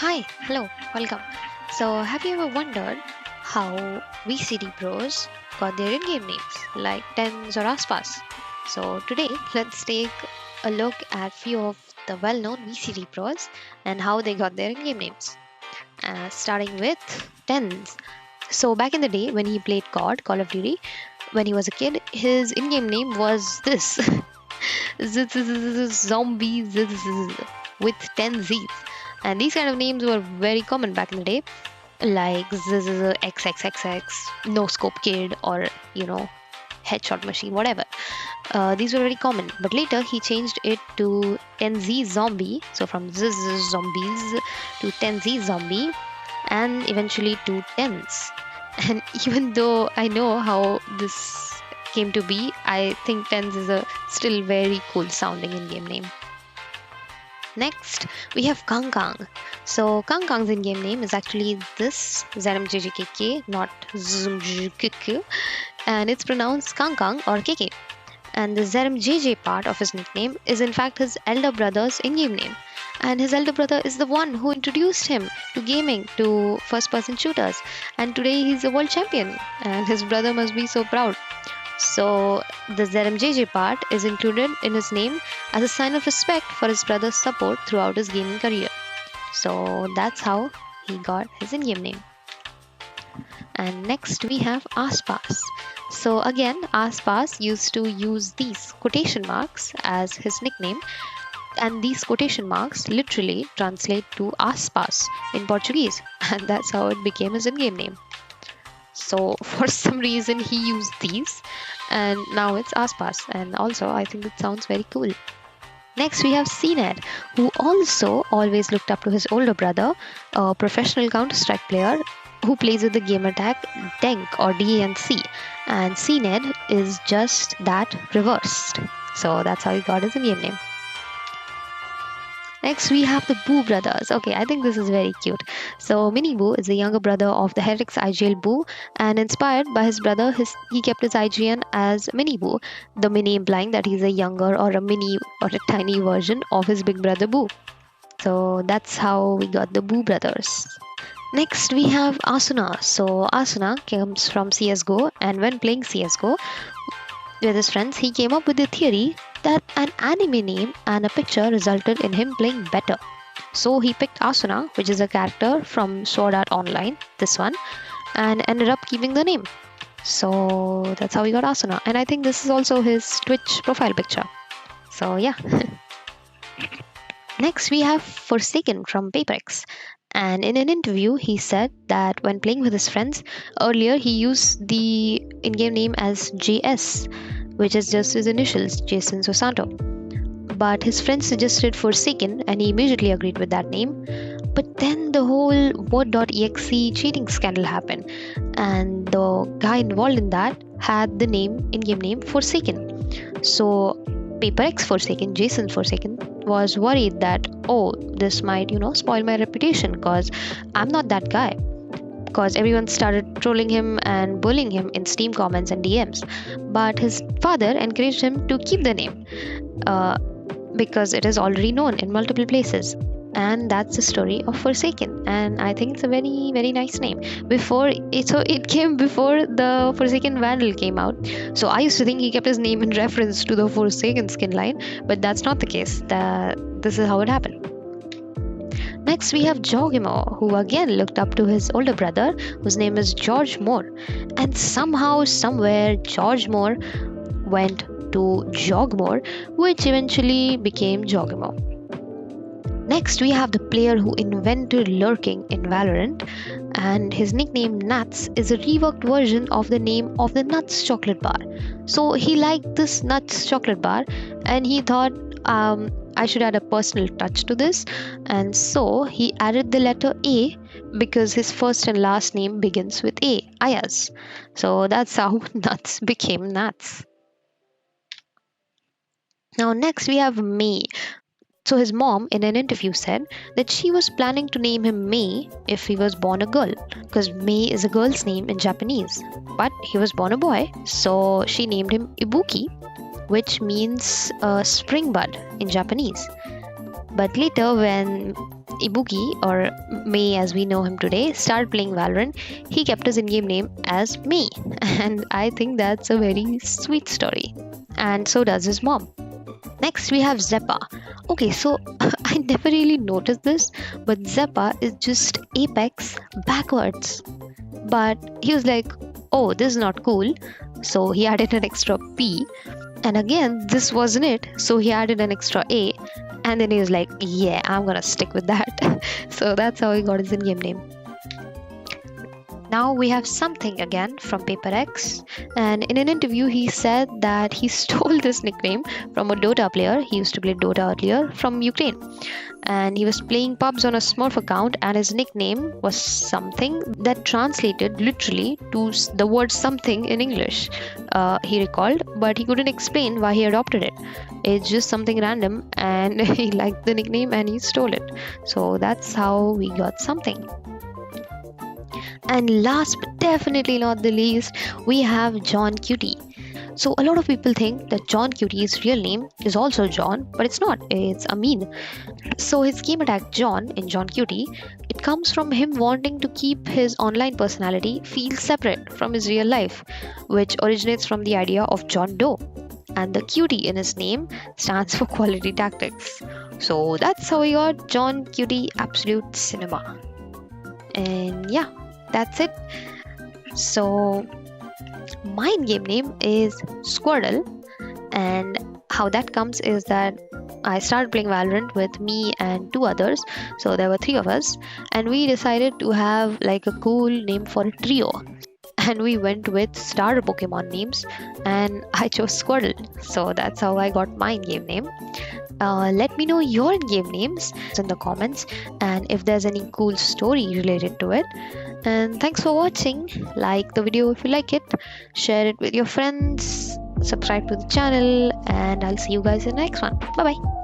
Hi, hello, welcome. So, have you ever wondered how VCT Pros got their in-game names like TenZ or aspas? So, today let's take a look at few of the well-known VCT Pros and how they got their in-game names. Starting with TenZ. So, back in the day when he played Call of Duty, when he was a kid, his in-game name was this: zombies with 10 Z's. And these kind of names were very common back in the day, like XXXX, No Scope Kid, or Headshot Machine, whatever. These were very common. But later he changed it to TenZ Zombie, so from Zombies to TenZ Zombie, and eventually to TenZ. And even though I know how this came to be, I think TenZ is a still very cool sounding in-game name. Next, we have KangKang. So KangKang's in-game name is actually this ZMJJKK, not ZMJKK, and it's pronounced KangKang or KK. And the ZMJJ part of his nickname is in fact his elder brother's in-game name. And his elder brother is the one who introduced him to gaming, to first-person shooters. And today he's a world champion, and his brother must be so proud. So the ZMJJ part is included in his name as a sign of respect for his brother's support throughout his gaming career. So that's how he got his in-game name. And next we have aspas. So again, aspas used to use these quotation marks as his nickname, and these quotation marks literally translate to aspas in Portuguese, and that's how it became his in-game name. So for some reason he used these, and now it's aspas, and also I think it sounds very cool. Next we have cNed, who also always looked up to his older brother, a professional Counter-Strike player who plays with the gamertag DENC or DANC, and cNed is just that reversed. So that's how he got his in-game name. Next, we have the Boo brothers. Okay, I think this is very cute. So, MiniBoo is the younger brother of the Heretics IGL Boo, and inspired by his brother, he kept his IGN as MiniBoo, the mini implying that he's a younger or a mini or a tiny version of his big brother Boo. So, that's how we got the Boo brothers. Next, we have Asuna. So, Asuna comes from CSGO, and when playing CSGO with his friends, he came up with the theory that an anime name and a picture resulted in him playing better. So he picked Asuna, which is a character from Sword Art Online, this one, and ended up keeping the name. So that's how he got Asuna. And I think this is also his Twitch profile picture. So yeah. Next we have Forsaken from Papex. And in an interview, he said that when playing with his friends, earlier he used the in-game name as JS, which is just his initials, Jason Sosanto. But his friends suggested Forsaken, and he immediately agreed with that name. But then the whole word.exe cheating scandal happened, and the guy involved in that had the in-game name Forsaken. So PaperX Forsaken, Jason Forsaken, was worried that, oh, this might, spoil my reputation, because I'm not that guy. Because everyone started trolling him and bullying him in Steam comments and DMs. But his father encouraged him to keep the name because it is already known in multiple places. And that's the story of Forsaken. And I think it's a very, very nice name. It came before the Forsaken Vandal came out. So I used to think he kept his name in reference to the Forsaken skin line, but that's not the case. This is how it happened. Next, we have JAWGEMO, who again looked up to his older brother, whose name is George Moore. And somehow, somewhere, George Moore went to JAWGEMO, which eventually became JAWGEMO. Next, we have the player who invented lurking in Valorant, and his nickname Nuts is a reworked version of the name of the Nuts chocolate bar. So he liked this Nuts chocolate bar, and he thought, I should add a personal touch to this, and so he added the letter A because his first and last name begins with A, Ayaz. So that's how Nuts became Nuts. Now next we have Meiy. So his mom in an interview said that she was planning to name him Meiy if he was born a girl, because Meiy is a girl's name in Japanese, but he was born a boy, so she named him Ibuki, which means spring bud in Japanese. But later when Ibuki, or Meiy as we know him today, started playing Valorant, he kept his in-game name as Meiy. And I think that's a very sweet story. And so does his mom. Next, we have xeppaa. Okay, so I never really noticed this, but xeppaa is just Apex backwards. But he was like, oh, this is not cool. So he added an extra P. And again, this wasn't it. So he added an extra A. And then he was like, yeah, I'm gonna stick with that. So that's how he got his in-game name. Now we have soemthing again from Paper X, and in an interview he said that he stole this nickname from a Dota player. He used to play Dota earlier from Ukraine, and he was playing pubs on a Smurf account, and his nickname was soemthing that translated literally to the word something in English. He recalled, but he couldn't explain why he adopted it. It's just something random, and he liked the nickname and he stole it. So that's how we got soemthing. And last but definitely not the least, we have johnqt. So a lot of people think that johnqt's real name is also John, but it's not. It's Amin. So his gamertag John in johnqt, it comes from him wanting to keep his online personality feel separate from his real life, which originates from the idea of John Doe. And the QT in his name stands for quality tactics. So that's how we got johnqt Absolute Cinema. And yeah, that's it. So my in-game name is Squirtle, and how that comes is that I started playing Valorant with me and two others, so there were three of us, and we decided to have like a cool name for a trio, and we went with starter Pokemon names, and I chose Squirtle. So that's how I got my in-game name. Let me know your in-game names in the comments, and if there's any cool story related to it. And thanks for watching. Like the video if you like it, share it with your friends, subscribe to the channel, and I'll see you guys in the next one. Bye bye.